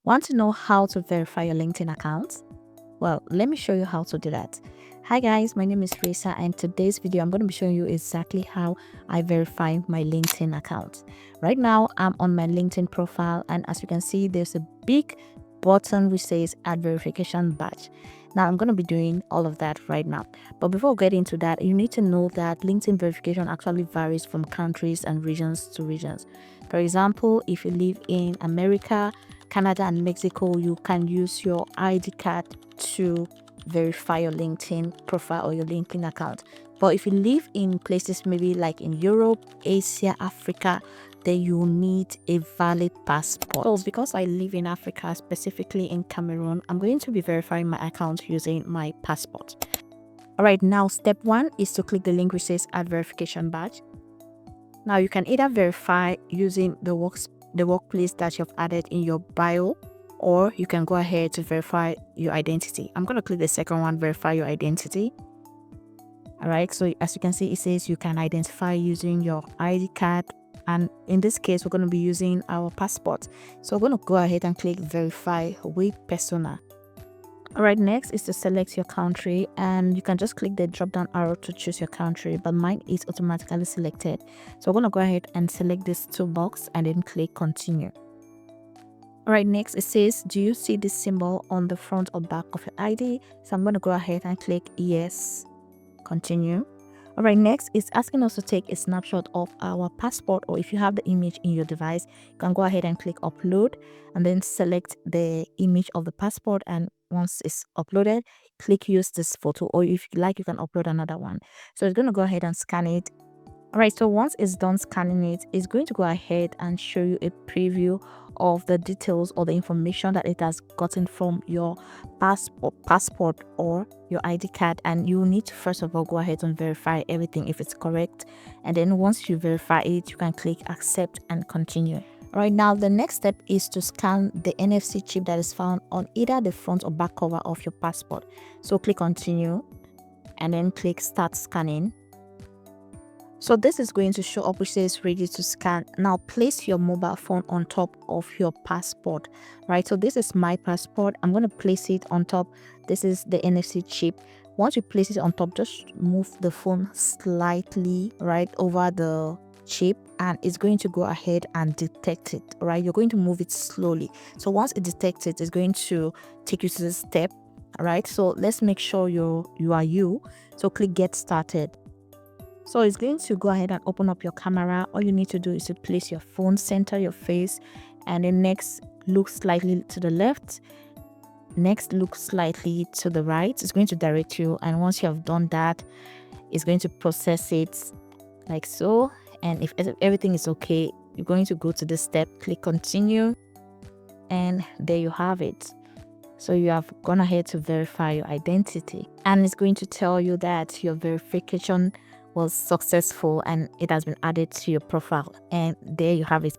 Want to know how to verify your LinkedIn account? Well, let me show you how to do that. Hi guys, my name is Risa, and today's video I'm going to be showing you exactly how I verify my LinkedIn account. Right now I'm on my LinkedIn profile, and as you can see there's a big button which says add verification badge. Now I'm going to be doing all of that right now, but before we get into that, you need to know that LinkedIn verification actually varies from countries and regions to regions. For example, if you live in America, Canada and Mexico, you can use your ID card to verify your LinkedIn profile or your LinkedIn account. But if you live in places maybe like in Europe, Asia, Africa, then you need a valid passport. So because I live in Africa, specifically in Cameroon, I'm going to be verifying my account using my passport. Alright, now step 1 is to click the link which says add verification badge. Now you can either verify using the workplace that you've added in your bio, or you can go ahead to verify your identity. I'm going to click the second one, verify your identity. All right, so as you can see, it says you can identify using your ID card, and in this case we're going to be using our passport. So we're going to go ahead and click verify with persona. All right, next is to select your country, and you can just click the drop down arrow to choose your country, but mine is automatically selected. So we're going to go ahead and select this toolbox and then click continue. All right, next it says, do you see this symbol on the front or back of your ID? So I'm going to go ahead and click yes, continue. All right, next it's asking us to take a snapshot of our passport, or if you have the image in your device, you can go ahead and click upload and then select the image of the passport, and once it's uploaded, click use this photo, or if you like you can upload another one. So it's going to go ahead and scan it. All right, so once it's done scanning it, it's going to go ahead and show you a preview of the details or the information that it has gotten from your passport or your ID card, and you need to first of all go ahead and verify everything if it's correct, and then once you verify it, you can click accept and continue. Right now, the next step is to scan the NFC chip that is found on either the front or back cover of your passport. So click continue and then click start scanning. So this is going to show up which says ready to scan. Now place your mobile phone on top of your passport, right? So this is my passport. I'm going to place it on top. This is the NFC chip. Once you place it on top, just move the phone slightly right over the chip, and it's going to go ahead and detect it, right? You're going to move it slowly. So once it detects it, it's going to take you to the step, right? So let's make sure you are you. So click get started. So it's going to go ahead and open up your camera. All you need to do is to place your phone, center your face, and then next look slightly to the left. Next look slightly to the right. It's going to direct you, and once you have done that, it's going to process it like so. And if everything is okay, you're going to go to the step, click continue, and there you have it. So you have gone ahead to verify your identity, and it's going to tell you that your verification was successful and it has been added to your profile, and there you have it.